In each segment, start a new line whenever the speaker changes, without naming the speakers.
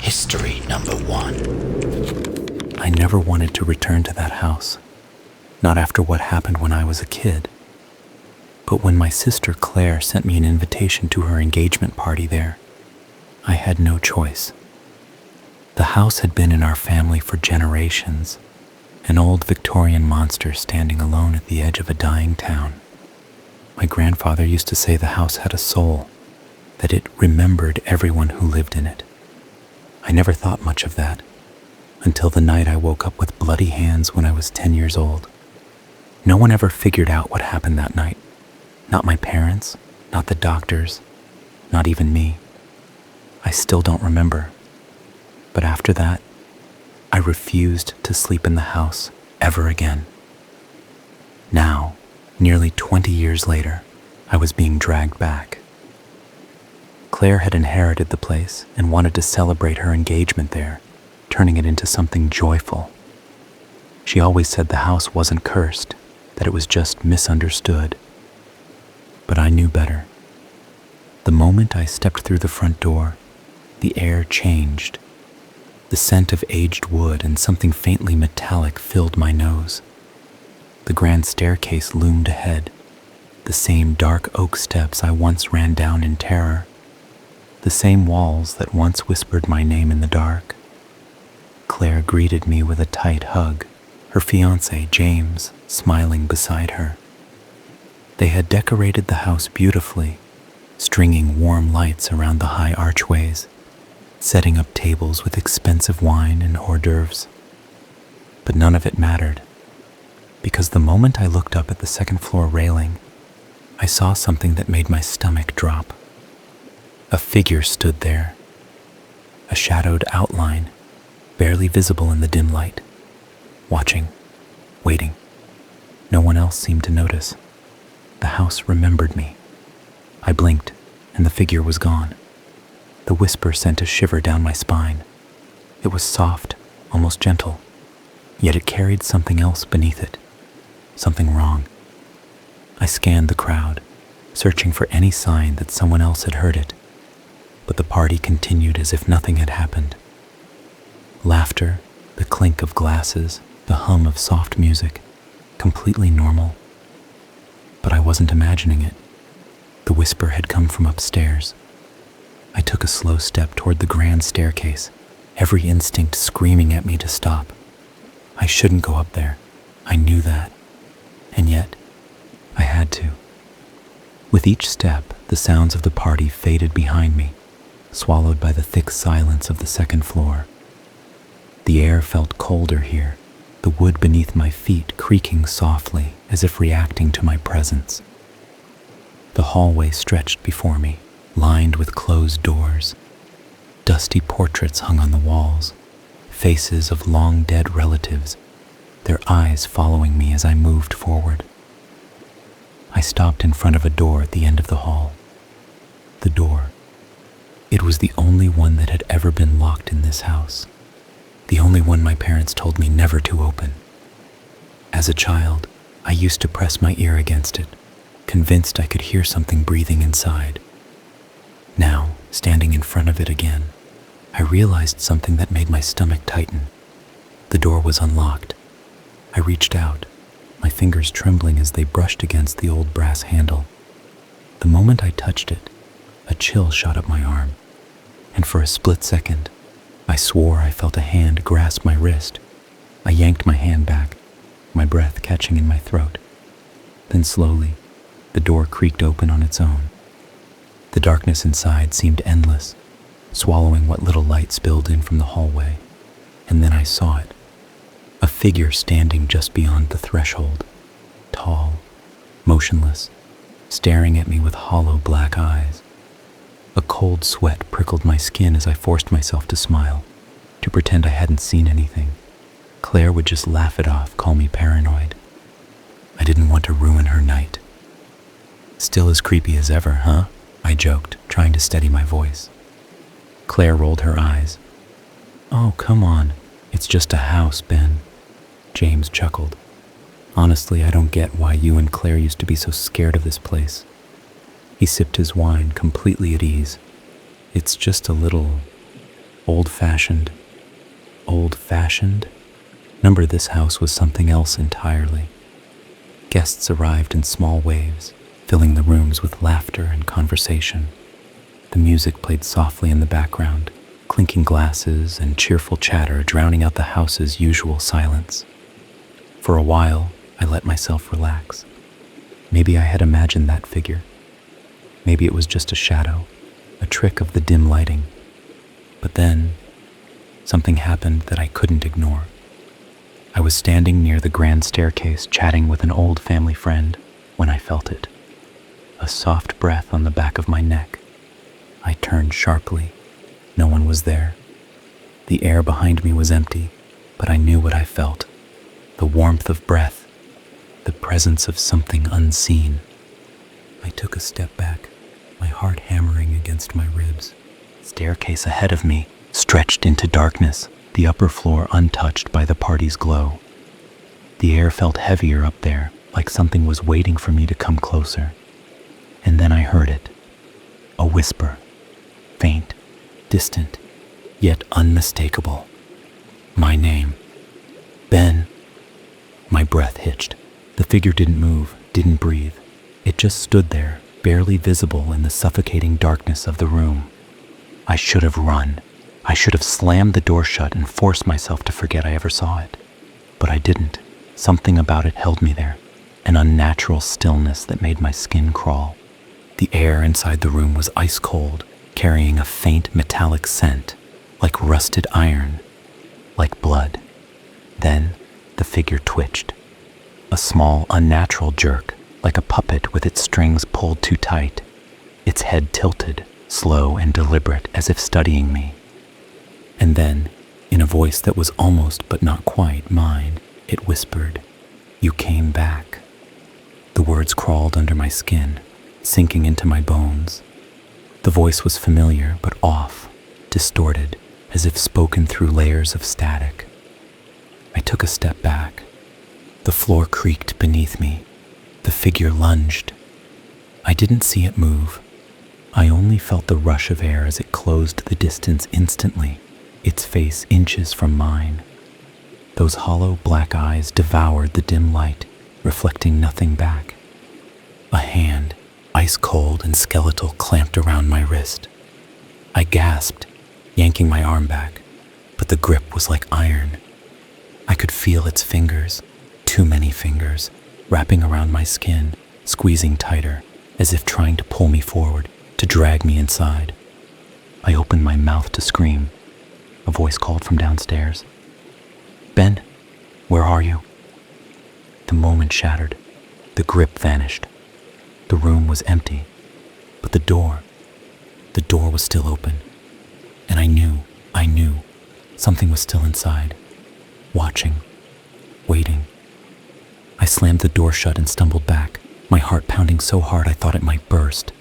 History number 1.
I never wanted to return to that house, not after what happened when I was a kid. But when my sister Claire sent me an invitation to her engagement party there, I had no choice. The house had been in our family for generations, an old Victorian monster standing alone at the edge of a dying town. My grandfather used to say the house had a soul, that it remembered everyone who lived in it. I never thought much of that, until the night I woke up with bloody hands when I was 10 years old. No one ever figured out what happened that night. Not my parents, not the doctors, not even me. I still don't remember. But after that, I refused to sleep in the house ever again. Now, nearly 20 years later, I was being dragged back. Claire had inherited the place and wanted to celebrate her engagement there, turning it into something joyful. She always said the house wasn't cursed, that it was just misunderstood. But I knew better. The moment I stepped through the front door, the air changed. The scent of aged wood and something faintly metallic filled my nose. The grand staircase loomed ahead, the same dark oak steps I once ran down in terror, the same walls that once whispered my name in the dark. Claire greeted me with a tight hug, her fiancé, James, smiling beside her. They had decorated the house beautifully, stringing warm lights around the high archways, setting up tables with expensive wine and hors d'oeuvres. But none of it mattered, because the moment I looked up at the second floor railing, I saw something that made my stomach drop. A figure stood there, a shadowed outline, barely visible in the dim light, watching, waiting. No one else seemed to notice. The house remembered me. I blinked, and the figure was gone. The whisper sent a shiver down my spine. It was soft, almost gentle, yet it carried something else beneath it, something wrong. I scanned the crowd, searching for any sign that someone else had heard it, but the party continued as if nothing had happened. Laughter, the clink of glasses, the hum of soft music, completely normal. But I wasn't imagining it. The whisper had come from upstairs. I took a slow step toward the grand staircase, every instinct screaming at me to stop. I shouldn't go up there. I knew that. And yet, I had to. With each step, the sounds of the party faded behind me, swallowed by the thick silence of the second floor. The air felt colder here, the wood beneath my feet creaking softly as if reacting to my presence. The hallway stretched before me, lined with closed doors. Dusty portraits hung on the walls, faces of long-dead relatives, their eyes following me as I moved forward. I stopped in front of a door at the end of the hall. The door. It was the only one that had ever been locked in this house, the only one my parents told me never to open. As a child, I used to press my ear against it, convinced I could hear something breathing inside. Now, standing in front of it again, I realized something that made my stomach tighten. The door was unlocked. I reached out, my fingers trembling as they brushed against the old brass handle. The moment I touched it, a chill shot up my arm, and for a split second, I swore I felt a hand grasp my wrist. I yanked my hand back, my breath catching in my throat. Then slowly, the door creaked open on its own. The darkness inside seemed endless, swallowing what little light spilled in from the hallway. And then I saw it. A figure standing just beyond the threshold, tall, motionless, staring at me with hollow black eyes. A cold sweat prickled my skin as I forced myself to smile, to pretend I hadn't seen anything. Claire would just laugh it off, call me paranoid. I didn't want to ruin her night. Still as creepy as ever, huh? I joked, trying to steady my voice. Claire rolled her eyes. Oh, come on. It's just a house, Ben. James chuckled. Honestly, I don't get why you and Claire used to be so scared of this place. He sipped his wine, completely at ease. It's just a little old old-fashioned. Old-fashioned? Remember, this house was something else entirely. Guests arrived in small waves, filling the rooms with laughter and conversation. The music played softly in the background, clinking glasses and cheerful chatter drowning out the house's usual silence. For a while, I let myself relax. Maybe I had imagined that figure. Maybe it was just a shadow, a trick of the dim lighting. But then, something happened that I couldn't ignore. I was standing near the grand staircase chatting with an old family friend when I felt it. A soft breath on the back of my neck. I turned sharply. No one was there. The air behind me was empty, but I knew what I felt. The warmth of breath, the presence of something unseen. I took a step back, my heart hammering against my ribs. Staircase ahead of me stretched into darkness, the upper floor untouched by the party's glow. The air felt heavier up there, like something was waiting for me to come closer. And then I heard it. A whisper. Faint, distant, yet unmistakable. My name. Ben. My breath hitched. The figure didn't move, didn't breathe. It just stood there, barely visible in the suffocating darkness of the room. I should have run. I should have slammed the door shut and forced myself to forget I ever saw it. But I didn't. Something about it held me there, an unnatural stillness that made my skin crawl. The air inside the room was ice cold, carrying a faint metallic scent, like rusted iron, like blood. Then the figure twitched. A small, unnatural jerk, like a puppet with its strings pulled too tight. Its head tilted, slow and deliberate, as if studying me. And then, in a voice that was almost but not quite mine, it whispered, "You came back." The words crawled under my skin, sinking into my bones. The voice was familiar but off, distorted, as if spoken through layers of static. I took a step back. The floor creaked beneath me. The figure lunged. I didn't see it move. I only felt the rush of air as it closed the distance instantly, its face inches from mine. Those hollow black eyes devoured the dim light, reflecting nothing back. A hand, ice cold and skeletal, clamped around my wrist. I gasped, yanking my arm back, but the grip was like iron. I could feel its fingers, too many fingers, wrapping around my skin, squeezing tighter, as if trying to pull me forward, to drag me inside. I opened my mouth to scream. A voice called from downstairs. "Ben, where are you?" The moment shattered. The grip vanished. The room was empty, but the door was still open. And I knew, something was still inside, watching, waiting. I slammed the door shut and stumbled back, my heart pounding so hard I thought it might burst.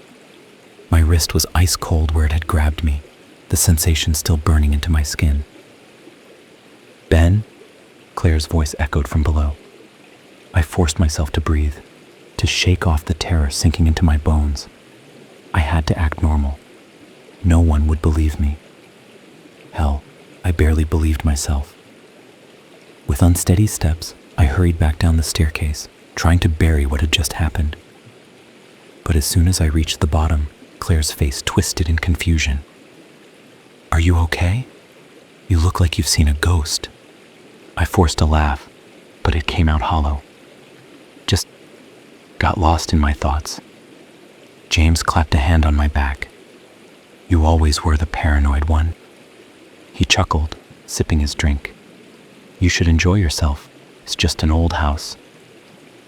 My wrist was ice cold where it had grabbed me, the sensation still burning into my skin. "Ben?" Claire's voice echoed from below. I forced myself to breathe, to shake off the terror sinking into my bones. I had to act normal. No one would believe me. Hell, I barely believed myself. With unsteady steps, I hurried back down the staircase, trying to bury what had just happened. But as soon as I reached the bottom, Claire's face twisted in confusion. "Are you okay? You look like you've seen a ghost." I forced a laugh, but it came out hollow. Just got lost in my thoughts. James clapped a hand on my back. "You always were the paranoid one." He chuckled, sipping his drink. "You should enjoy yourself. It's just an old house."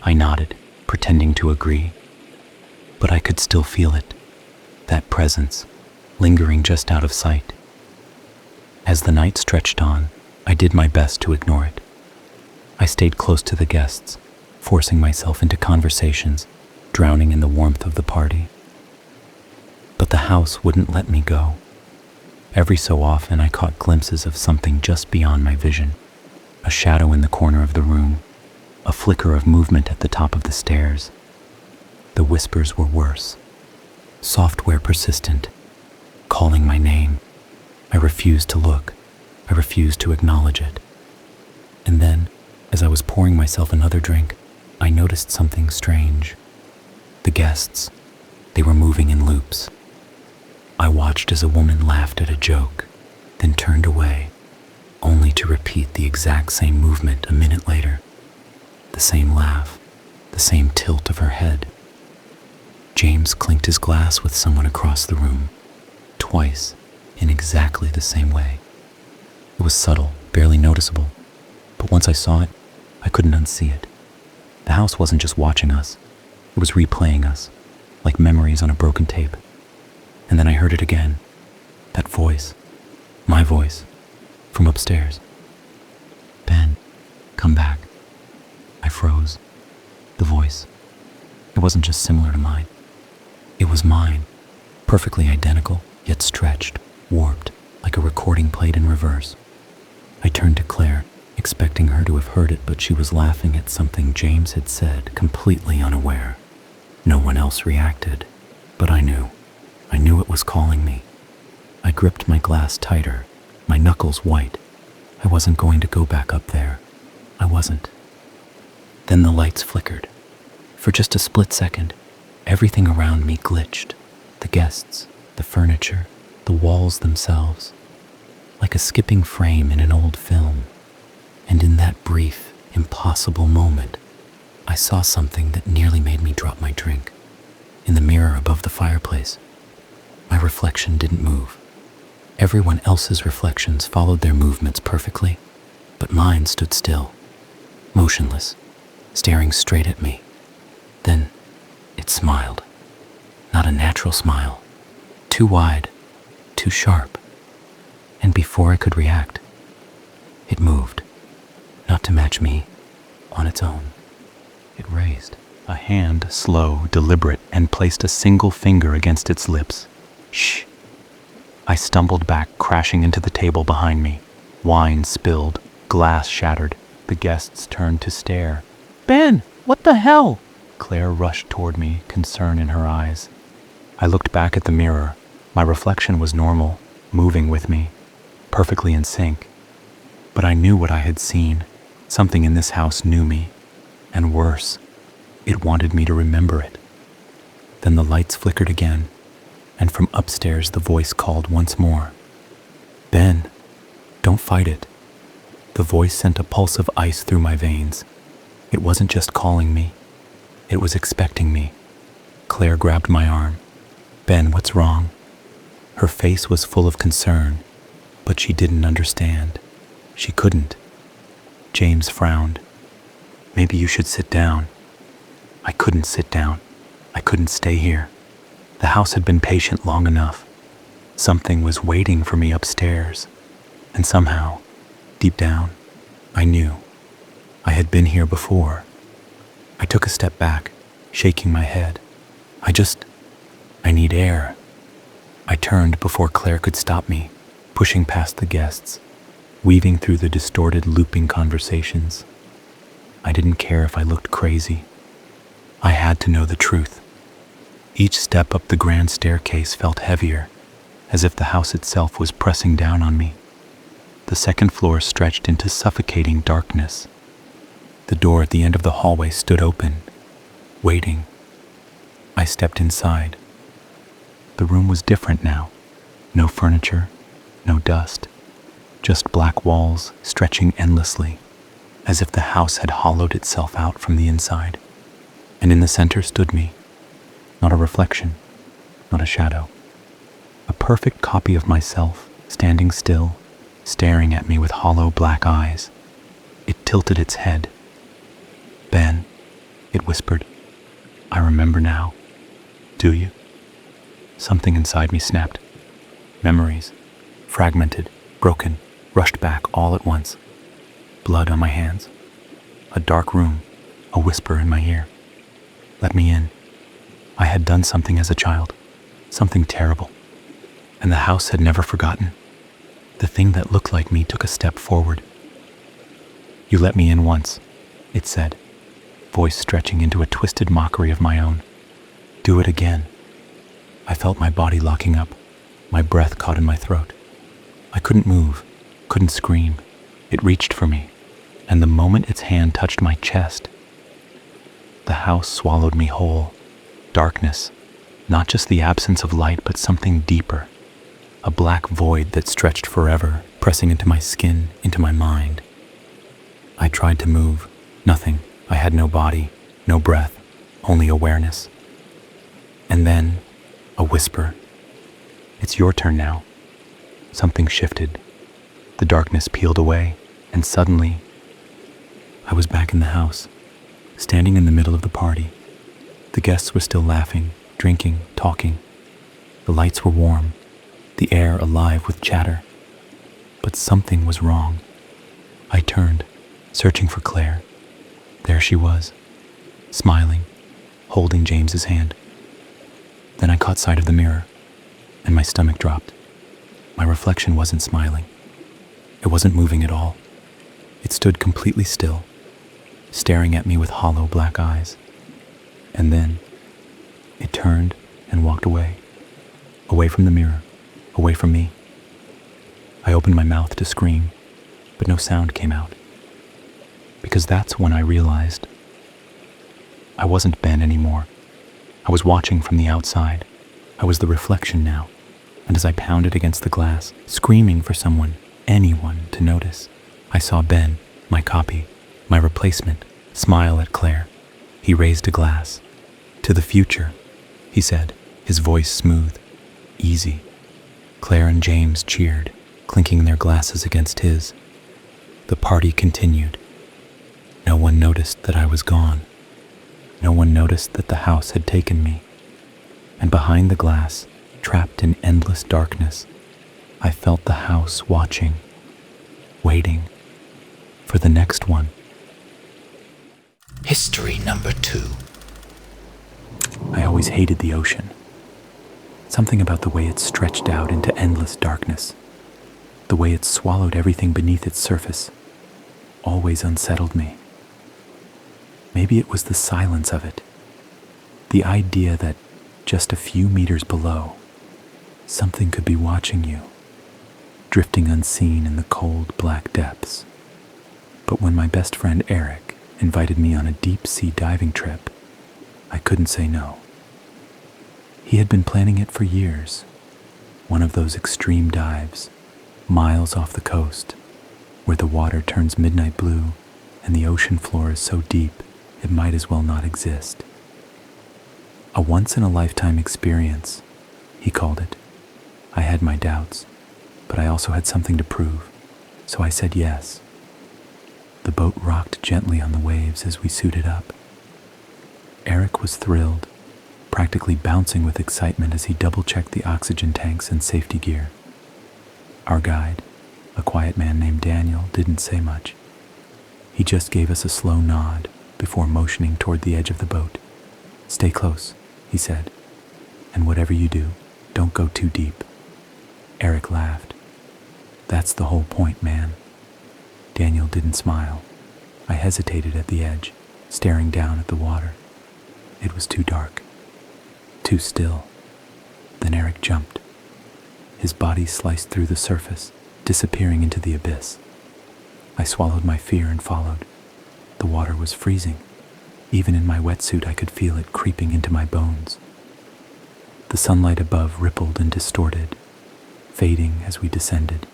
I nodded, pretending to agree. But I could still feel it, that presence, lingering just out of sight. As the night stretched on, I did my best to ignore it. I stayed close to the guests, forcing myself into conversations, drowning in the warmth of the party. But the house wouldn't let me go. Every so often I caught glimpses of something just beyond my vision. A shadow in the corner of the room, a flicker of movement at the top of the stairs. The whispers were worse, soft where persistent, calling my name. I refused to look, I refused to acknowledge it. And then, as I was pouring myself another drink, I noticed something strange. The guests, they were moving in loops. I watched as a woman laughed at a joke, then turned away, only to repeat the exact same movement a minute later. The same laugh, the same tilt of her head. James clinked his glass with someone across the room, twice, in exactly the same way. It was subtle, barely noticeable, but once I saw it, I couldn't unsee it. The house wasn't just watching us, it was replaying us, like memories on a broken tape. And then I heard it again, that voice, my voice, from upstairs. Ben, come back. I froze. The voice, it wasn't just similar to mine. It was mine, perfectly identical, yet stretched, warped, like a recording played in reverse. I turned to Claire, expecting her to have heard it, but she was laughing at something James had said, completely unaware. No one else reacted, but I knew. I knew it was calling me. I gripped my glass tighter, my knuckles white. I wasn't going to go back up there. I wasn't. Then the lights flickered. For just a split second, everything around me glitched. The guests, the furniture, the walls themselves. Like a skipping frame in an old film. And in that brief, impossible moment, I saw something that nearly made me drop my drink. In the mirror above the fireplace, my reflection didn't move. Everyone else's reflections followed their movements perfectly, but mine stood still, motionless, staring straight at me. Then it smiled. Not a natural smile. Too wide, too sharp. And before I could react, it moved. Not to match me, on its own. It raised a hand, slow, deliberate, and placed a single finger against its lips. Shh. I stumbled back, crashing into the table behind me. Wine spilled, glass shattered. The guests turned to stare. Ben, what the hell? Claire rushed toward me, concern in her eyes. I looked back at the mirror. My reflection was normal, moving with me, perfectly in sync. But I knew what I had seen. Something in this house knew me. And worse, it wanted me to remember it. Then the lights flickered again, and from upstairs the voice called once more. Ben, don't fight it. The voice sent a pulse of ice through my veins. It wasn't just calling me. It was expecting me. Claire grabbed my arm. Ben, what's wrong? Her face was full of concern, but she didn't understand. She couldn't. James frowned. Maybe you should sit down. I couldn't sit down. I couldn't stay here. The house had been patient long enough. Something was waiting for me upstairs. And somehow, deep down, I knew. I had been here before. I took a step back, shaking my head. I need air. I turned before Claire could stop me, pushing past the guests, weaving through the distorted, looping conversations. I didn't care if I looked crazy. I had to know the truth. Each step up the grand staircase felt heavier, as if the house itself was pressing down on me. The second floor stretched into suffocating darkness. The door at the end of the hallway stood open, waiting. I stepped inside. The room was different now. No furniture, no dust, just black walls stretching endlessly, as if the house had hollowed itself out from the inside. And in the center stood me. Not a reflection, not a shadow. A perfect copy of myself, standing still, staring at me with hollow black eyes. It tilted its head. Ben, it whispered. I remember now. Do you? Something inside me snapped. Memories, fragmented, broken, rushed back all at once. Blood on my hands. A dark room, a whisper in my ear. Let me in. I had done something as a child, something terrible, and the house had never forgotten. The thing that looked like me took a step forward. You let me in once, it said, voice stretching into a twisted mockery of my own. Do it again. I felt my body locking up, my breath caught in my throat. I couldn't move, Couldn't scream. It reached for me, and the moment its hand touched my chest, the house swallowed me whole. Darkness, not just the absence of light, but something deeper. A black void that stretched forever, pressing into my skin, into my mind. I tried to move. Nothing. I had no body, no breath, only awareness. And then, a whisper. "It's your turn now." Something shifted. The darkness peeled away, and suddenly, I was back in the house, standing in the middle of the party. The guests were still laughing, drinking, talking. The lights were warm, the air alive with chatter. But something was wrong. I turned, searching for Claire. There she was, smiling, holding James's hand. Then I caught sight of the mirror, and my stomach dropped. My reflection wasn't smiling. It wasn't moving at all. It stood completely still, staring at me with hollow black eyes. And then, it turned and walked away. Away from the mirror, away from me. I opened my mouth to scream, but no sound came out. Because that's when I realized I wasn't Ben anymore. I was watching from the outside. I was the reflection now. And as I pounded against the glass, screaming for someone, anyone, to notice, I saw Ben, my copy, my replacement, smile at Claire. He raised a glass. "To the future," he said, his voice smooth, easy. Claire and James cheered, clinking their glasses against his. The party continued. No one noticed that I was gone. No one noticed that the house had taken me. And behind the glass, trapped in endless darkness, I felt the house watching, waiting for the next one.
History number 2.
I always hated the ocean. Something about the way it stretched out into endless darkness, the way it swallowed everything beneath its surface, always unsettled me. Maybe it was the silence of it, the idea that just a few meters below, something could be watching you, drifting unseen in the cold black depths. But when my best friend Eric invited me on a deep-sea diving trip, I couldn't say no. He had been planning it for years, one of those extreme dives, miles off the coast, where the water turns midnight blue and the ocean floor is so deep it might as well not exist. A once-in-a-lifetime experience, he called it. I had my doubts, but I also had something to prove, so I said yes. The boat rocked gently on the waves as we suited up. Eric was thrilled, practically bouncing with excitement as he double-checked the oxygen tanks and safety gear. Our guide, a quiet man named Daniel, didn't say much. He just gave us a slow nod before motioning toward the edge of the boat. "Stay close," he said, "and whatever you do, don't go too deep." Eric laughed. "That's the whole point, man." Daniel didn't smile. I hesitated at the edge, staring down at the water. It was too dark, too still. Then Eric jumped. His body sliced through the surface, disappearing into the abyss. I swallowed my fear and followed. The water was freezing. Even in my wetsuit, I could feel it creeping into my bones. The sunlight above rippled and distorted, fading as we descended.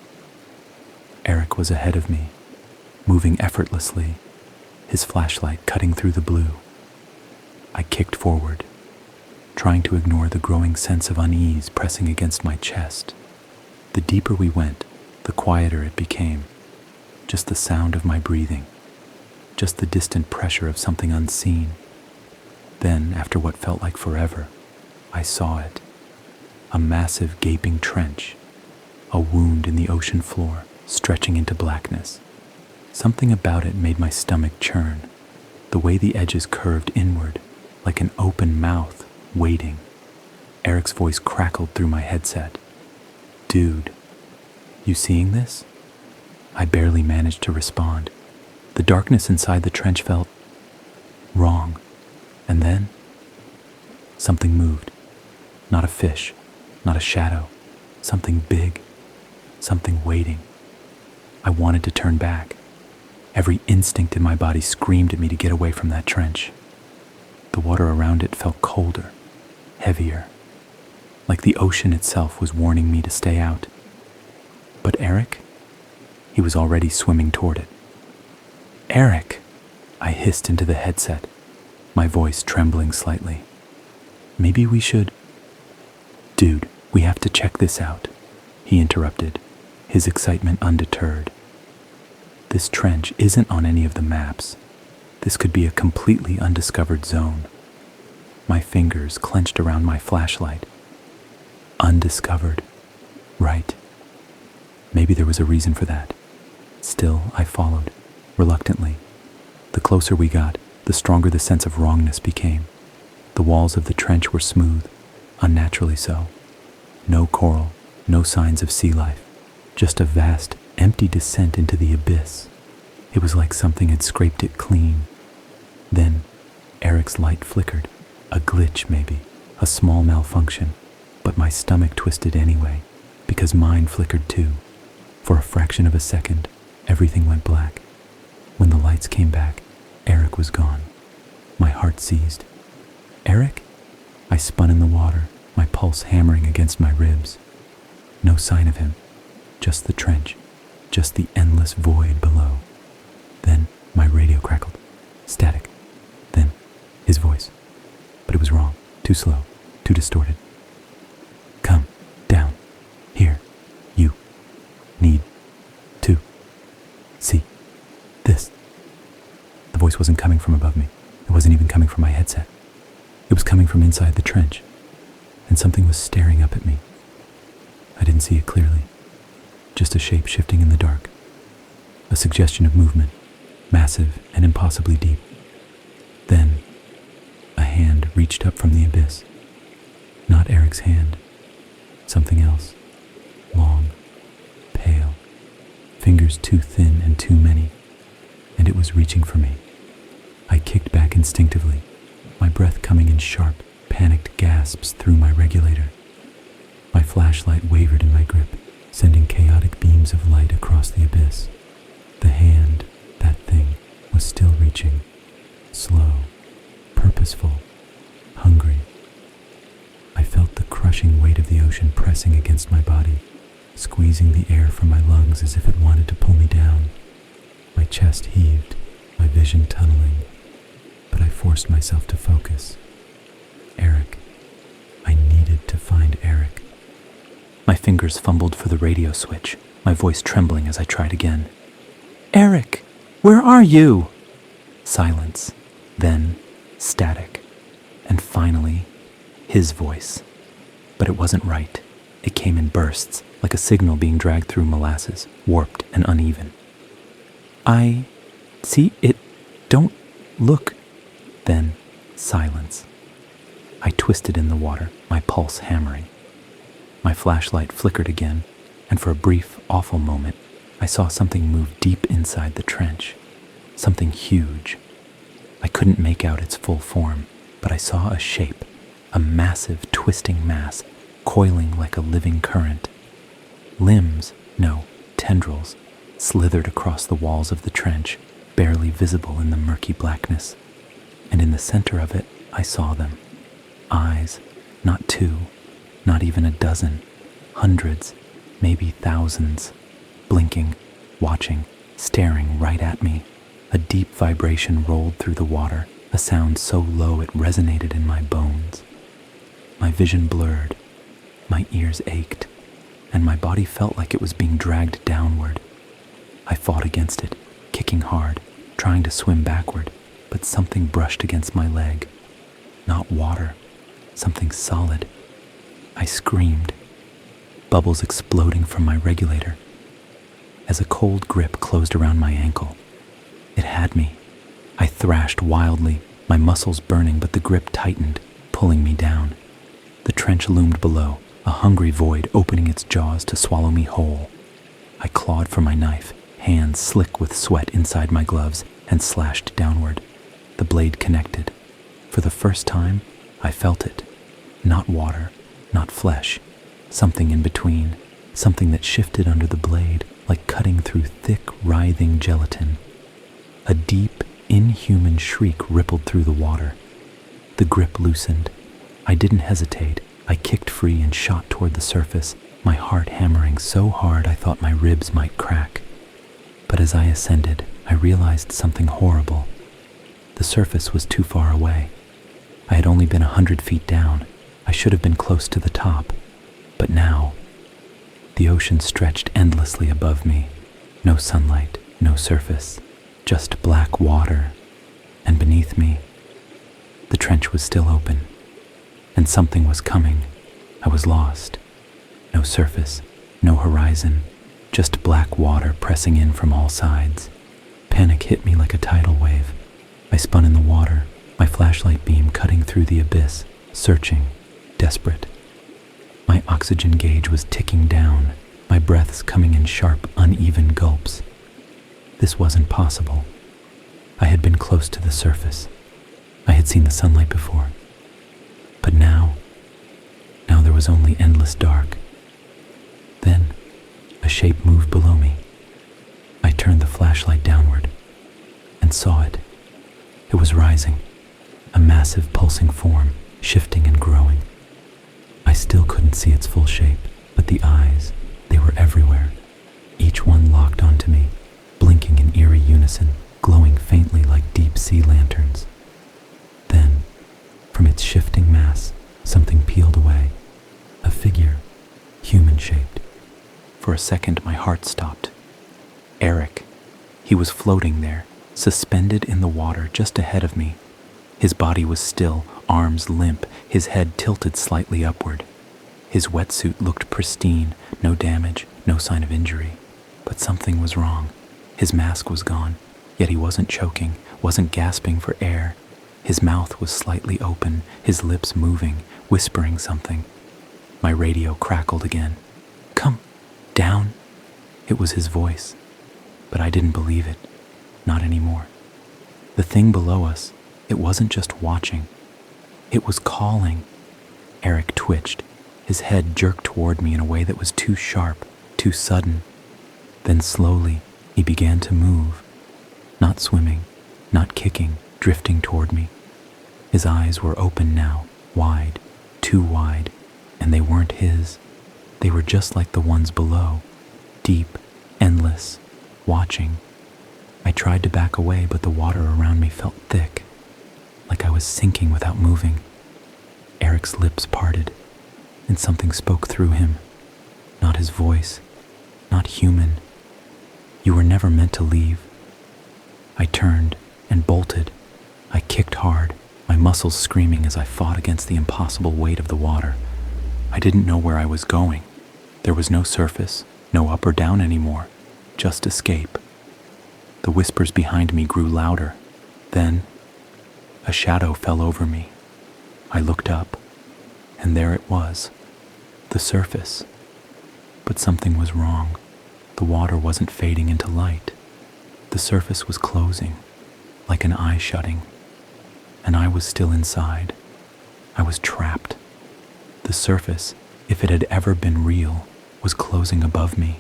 Eric was ahead of me, moving effortlessly, his flashlight cutting through the blue. I kicked forward, trying to ignore the growing sense of unease pressing against my chest. The deeper we went, the quieter it became. Just the sound of my breathing, just the distant pressure of something unseen. Then, after what felt like forever, I saw it. A massive gaping trench, a wound in the ocean floor, stretching into blackness. Something about it made my stomach churn, the way the edges curved inward, like an open mouth, waiting. Eric's voice crackled through my headset. "Dude, you seeing this?" I barely managed to respond. The darkness inside the trench felt wrong. And then, something moved. Not a fish, not a shadow. Something big, something waiting. I wanted to turn back. Every instinct in my body screamed at me to get away from that trench. The water around it felt colder, heavier, like the ocean itself was warning me to stay out. But Eric? He was already swimming toward it. "Eric!" I hissed into the headset, my voice trembling slightly. "Maybe we should—" "Dude, we have to check this out," he interrupted, his excitement undeterred. "This trench isn't on any of the maps. This could be a completely undiscovered zone." My fingers clenched around my flashlight. Undiscovered. Right. Maybe there was a reason for that. Still, I followed, reluctantly. The closer we got, the stronger the sense of wrongness became. The walls of the trench were smooth, unnaturally so. No coral, no signs of sea life, just a vast, empty descent into the abyss. It was like something had scraped it clean. Then, Eric's light flickered. A glitch, maybe, a small malfunction, but my stomach twisted anyway, because mine flickered too. For a fraction of a second, everything went black. When the lights came back, Eric was gone. My heart seized. "Eric?" I spun in the water, my pulse hammering against my ribs. No sign of him, just the trench, just the endless void below. Then my radio crackled. Static. Then his voice. But it was wrong, too slow, too distorted. "Come down here. You need to see this." The voice wasn't coming from above me. It wasn't even coming from my headset. It was coming from inside the trench, and something was staring up at me. I didn't see it clearly, just a shape shifting in the dark, a suggestion of movement, massive and impossibly deep. Then, a hand reached up from the abyss. Not Eric's hand, something else, long, pale, fingers too thin and too many, and it was reaching for me. I kicked back instinctively, my breath coming in sharp, panicked gasps through my regulator. My flashlight wavered in my grip, sending chaotic beams of light across the abyss. The hand, that thing, was still reaching, slow, purposeful, hungry. I felt the crushing weight of the ocean pressing against my body, squeezing the air from my lungs as if it wanted to pull me down. My chest heaved, my vision tunneling, but I forced myself to focus. Eric. I needed to find Eric. My fingers fumbled for the radio switch, my voice trembling as I tried again. "Eric, where are you?" Silence, then static, and finally, his voice. But it wasn't right. It came in bursts, like a signal being dragged through molasses, warped and uneven. "I see it. Don't look." Then silence. I twisted in the water, my pulse hammering. My flashlight flickered again, and for a brief, awful moment, I saw something move deep inside the trench. Something huge. I couldn't make out its full form, but I saw a shape, a massive, twisting mass, coiling like a living current. Limbs, no, tendrils, slithered across the walls of the trench, barely visible in the murky blackness. And in the center of it, I saw them. Eyes, not two, not even a dozen, hundreds, maybe thousands, blinking, watching, staring right at me. A deep vibration rolled through the water, a sound so low it resonated in my bones. My vision blurred, my ears ached, and my body felt like it was being dragged downward. I fought against it, kicking hard, trying to swim backward, but something brushed against my leg. Not water, something solid. I screamed, bubbles exploding from my regulator, as a cold grip closed around my ankle. It had me. I thrashed wildly, my muscles burning, but the grip tightened, pulling me down. The trench loomed below, a hungry void opening its jaws to swallow me whole. I clawed for my knife, hands slick with sweat inside my gloves, and slashed downward. The blade connected. For the first time, I felt it. Not water, not flesh, something in between, something that shifted under the blade, like cutting through thick, writhing gelatin. A deep, inhuman shriek rippled through the water. The grip loosened. I didn't hesitate. I kicked free and shot toward the surface, my heart hammering so hard I thought my ribs might crack. But as I ascended, I realized something horrible. The surface was too far away. I had only been 100 feet down. I should have been close to the top. But now, the ocean stretched endlessly above me. No sunlight, no surface, just black water. And beneath me, the trench was still open. And something was coming. I was lost. No surface, no horizon, just black water pressing in from all sides. Panic hit me like a tidal wave. I spun in the water, my flashlight beam cutting through the abyss, searching, desperate. My oxygen gauge was ticking down, my breaths coming in sharp, uneven gulps. This wasn't possible. I had been close to the surface. I had seen the sunlight before. But now there was only endless dark. Then, a shape moved below me. I turned the flashlight downward and saw it. It was rising, a massive pulsing form, shifting and growing. I still couldn't see its full shape, but the eyes, they were everywhere. Each one locked onto me, blinking in eerie unison, glowing faintly like deep-sea lanterns. Then, from its shifting mass, something peeled away. A figure, human-shaped. For a second, my heart stopped. Eric. He was floating there, suspended in the water just ahead of me. His body was still, arms limp, his head tilted slightly upward. His wetsuit looked pristine, no damage, no sign of injury. But something was wrong. His mask was gone, yet he wasn't choking, wasn't gasping for air. His mouth was slightly open, his lips moving, whispering something. My radio crackled again. "Come down." It was his voice, but I didn't believe it. Not anymore. The thing below us, it wasn't just watching. It was calling. Eric twitched. His head jerked toward me in a way that was too sharp, too sudden. Then slowly, he began to move. Not swimming, not kicking, drifting toward me. His eyes were open now, wide, too wide, and they weren't his. They were just like the ones below, deep, endless, watching. I tried to back away, but the water around me felt thick, like I was sinking without moving. Eric's lips parted, and something spoke through him. Not his voice, not human. "You were never meant to leave." I turned and bolted. I kicked hard, my muscles screaming as I fought against the impossible weight of the water. I didn't know where I was going. There was no surface, no up or down anymore, just escape. The whispers behind me grew louder. Then, a shadow fell over me. I looked up, and there it was, the surface. But something was wrong. The water wasn't fading into light. The surface was closing, like an eye shutting. And I was still inside. I was trapped. The surface, if it had ever been real, was closing above me.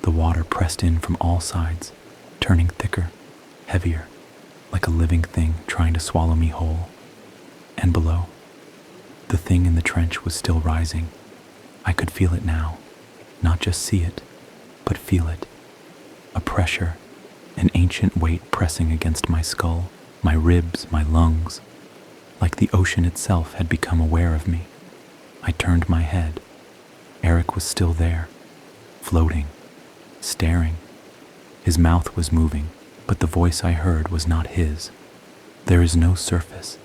The water pressed in from all sides, turning thicker, heavier, like a living thing trying to swallow me whole. And below, the thing in the trench was still rising. I could feel it now, not just see it, but feel it. A pressure, an ancient weight pressing against my skull, my ribs, my lungs, like the ocean itself had become aware of me. I turned my head. Eric was still there, floating, staring. His mouth was moving, but the voice I heard was not his. "There is no surface."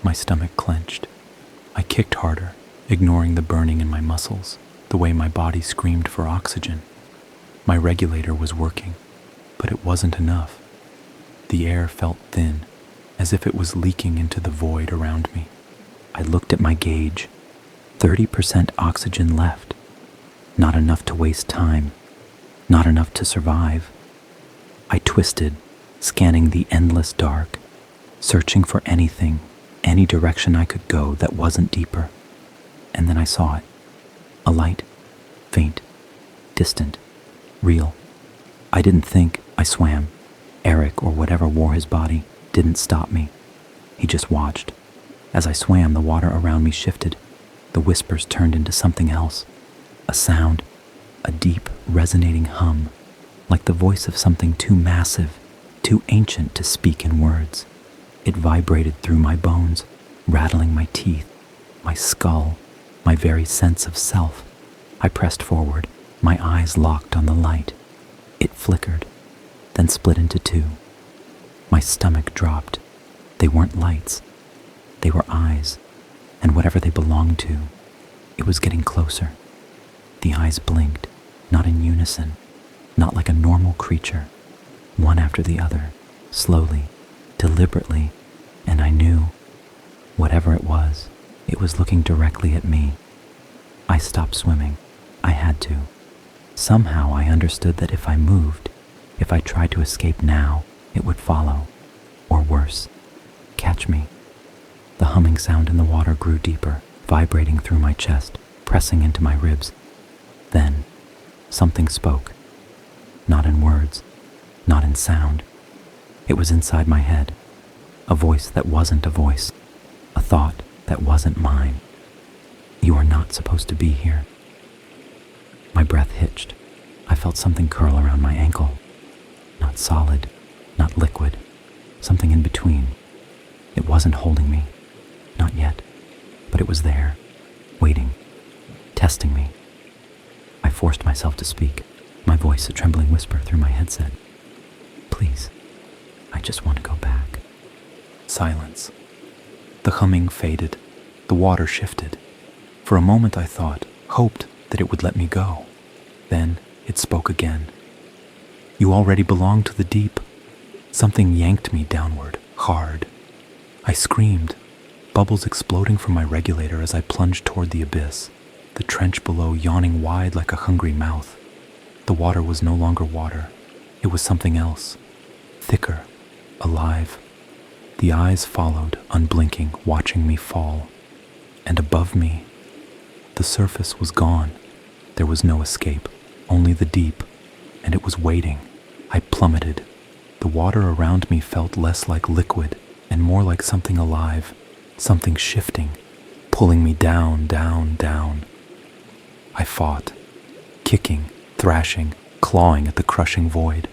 My stomach clenched. I kicked harder, ignoring the burning in my muscles, the way my body screamed for oxygen. My regulator was working, but it wasn't enough. The air felt thin, as if it was leaking into the void around me. I looked at my gauge. 30% oxygen left. Not enough to waste time. Not enough to survive. I twisted, scanning the endless dark, searching for anything, any direction I could go that wasn't deeper. And then I saw it. A light, faint, distant. Real. I didn't think, I swam. Eric, or whatever wore his body, didn't stop me. He just watched. As I swam, the water around me shifted. The whispers turned into something else. A sound, a deep, resonating hum, like the voice of something too massive, too ancient to speak in words. It vibrated through my bones, rattling my teeth, my skull, my very sense of self. I pressed forward, my eyes locked on the light. It flickered, then split into two. My stomach dropped. They weren't lights. They were eyes, and whatever they belonged to, it was getting closer. The eyes blinked, not in unison, not like a normal creature, one after the other, slowly, deliberately, and I knew, whatever it was looking directly at me. I stopped swimming. I had to. Somehow I understood that if I moved, if I tried to escape now, it would follow, or worse, catch me. The humming sound in the water grew deeper, vibrating through my chest, pressing into my ribs. Then, something spoke. Not in words, not in sound. It was inside my head, a voice that wasn't a voice, a thought that wasn't mine. You are not supposed to be here. My breath hitched. I felt something curl around my ankle. Not solid, not liquid, something in between. It wasn't holding me, not yet, but it was there, waiting, testing me. I forced myself to speak, my voice a trembling whisper through my headset. Please, I just want to go back. Silence. The humming faded. The water shifted. For a moment I thought, hoped that it would let me go. Then it spoke again. You already belong to the deep. Something yanked me downward, hard. I screamed, bubbles exploding from my regulator as I plunged toward the abyss, the trench below yawning wide like a hungry mouth. The water was no longer water. It was something else, thicker, alive. The eyes followed, unblinking, watching me fall. And above me, the surface was gone. There was no escape, only the deep, and it was waiting. I plummeted. The water around me felt less like liquid and more like something alive, something shifting, pulling me down, down, down. I fought, kicking, thrashing, clawing at the crushing void.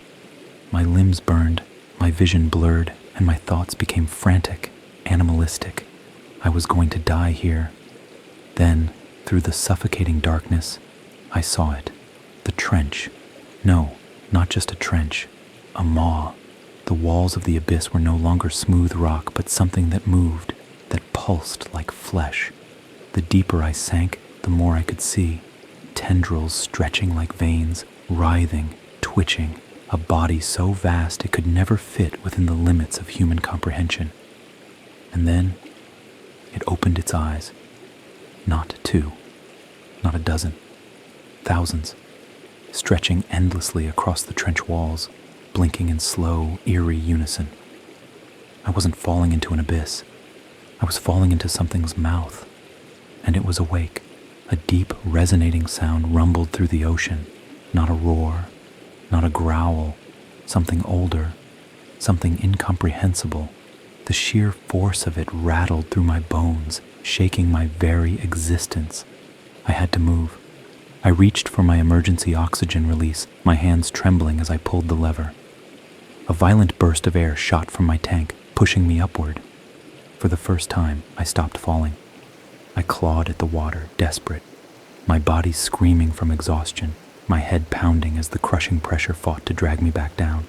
My limbs burned, my vision blurred, and my thoughts became frantic, animalistic. I was going to die here. Then, through the suffocating darkness, I saw it. The trench. No, not just a trench. A maw. The walls of the abyss were no longer smooth rock, but something that moved, that pulsed like flesh. The deeper I sank, the more I could see. Tendrils stretching like veins, writhing, twitching. A body so vast it could never fit within the limits of human comprehension. And then, it opened its eyes. Not two, not a dozen, thousands, stretching endlessly across the trench walls, blinking in slow, eerie unison. I wasn't falling into an abyss. I was falling into something's mouth, and it was awake. A deep, resonating sound rumbled through the ocean, not a roar, not a growl, something older, something incomprehensible. The sheer force of it rattled through my bones, shaking my very existence. I had to move. I reached for my emergency oxygen release, my hands trembling as I pulled the lever. A violent burst of air shot from my tank, pushing me upward. For the first time, I stopped falling. I clawed at the water, desperate, my body screaming from exhaustion, my head pounding as the crushing pressure fought to drag me back down.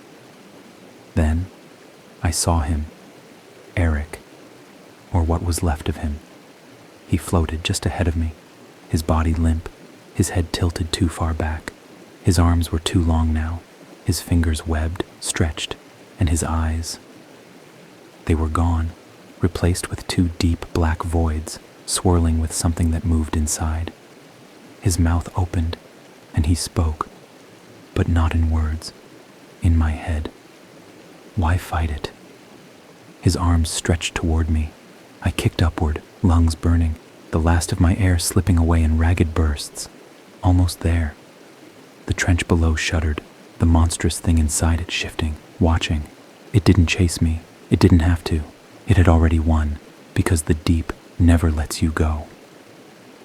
Then, I saw him, Eric, or what was left of him. He floated just ahead of me, his body limp, his head tilted too far back. His arms were too long now, his fingers webbed, stretched, and his eyes. They were gone, replaced with two deep black voids, swirling with something that moved inside. His mouth opened, and he spoke, but not in words, in my head. Why fight it? His arms stretched toward me. I kicked upward, lungs burning, the last of my air slipping away in ragged bursts. Almost there. The trench below shuddered, the monstrous thing inside it shifting, watching. It didn't chase me. It didn't have to. It had already won, because the deep never lets you go.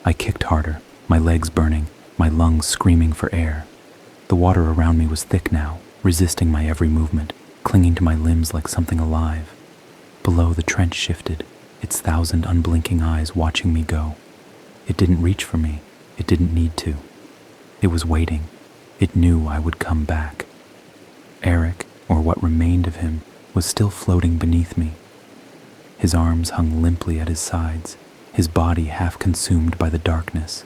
I kicked harder, my legs burning, my lungs screaming for air. The water around me was thick now, resisting my every movement, clinging to my limbs like something alive. Below, the trench shifted, its 1,000 unblinking eyes watching me go. It didn't reach for me. It didn't need to. It was waiting. It knew I would come back. Eric, or what remained of him, was still floating beneath me. His arms hung limply at his sides, his body half consumed by the darkness.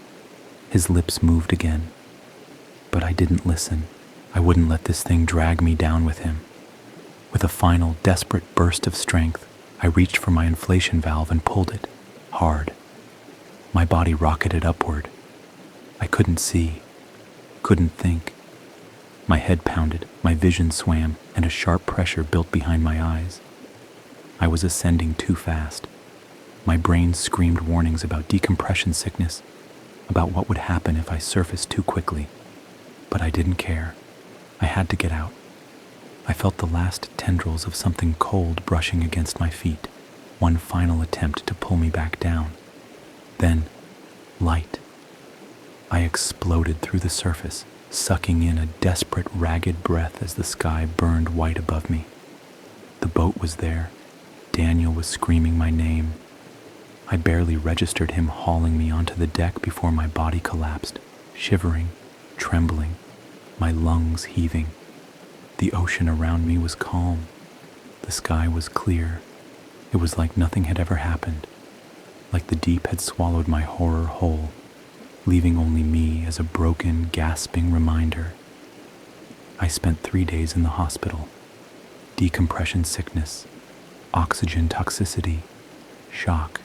His lips moved again. But I didn't listen. I wouldn't let this thing drag me down with him. With a final, desperate burst of strength, I reached for my inflation valve and pulled it, hard. My body rocketed upward. I couldn't see, couldn't think. My head pounded, my vision swam, and a sharp pressure built behind my eyes. I was ascending too fast. My brain screamed warnings about decompression sickness, about what would happen if I surfaced too quickly. But I didn't care. I had to get out. I felt the last tendrils of something cold brushing against my feet, one final attempt to pull me back down. Then, light. I exploded through the surface, sucking in a desperate, ragged breath as the sky burned white above me. The boat was there. Daniel was screaming my name. I barely registered him hauling me onto the deck before my body collapsed, shivering, trembling, my lungs heaving. The ocean around me was calm. The sky was clear. It was like nothing had ever happened, like the deep had swallowed my horror whole, leaving only me as a broken, gasping reminder. I spent 3 days in the hospital. Decompression sickness, oxygen toxicity, shock.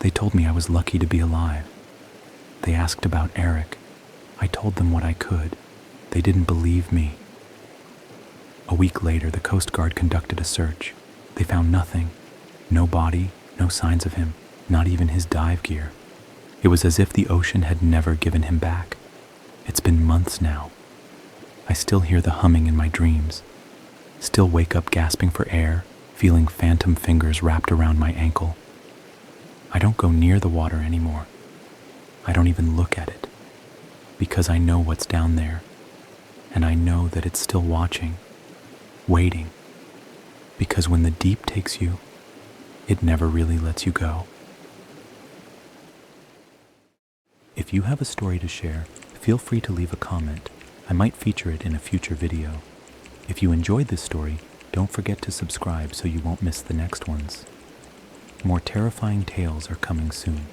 They told me I was lucky to be alive. They asked about Eric. I told them what I could. They didn't believe me. A week later, the Coast Guard conducted a search. They found nothing. No body, no signs of him, not even his dive gear. It was as if the ocean had never given him back. It's been months now. I still hear the humming in my dreams. Still wake up gasping for air, feeling phantom fingers wrapped around my ankle. I don't go near the water anymore. I don't even look at it, because I know what's down there, and I know that it's still watching, waiting, because when the deep takes you, it never really lets you go. If you have a story to share, feel free to leave a comment. I might feature it in a future video. If you enjoyed this story, don't forget to subscribe so you won't miss the next ones. More terrifying tales are coming soon.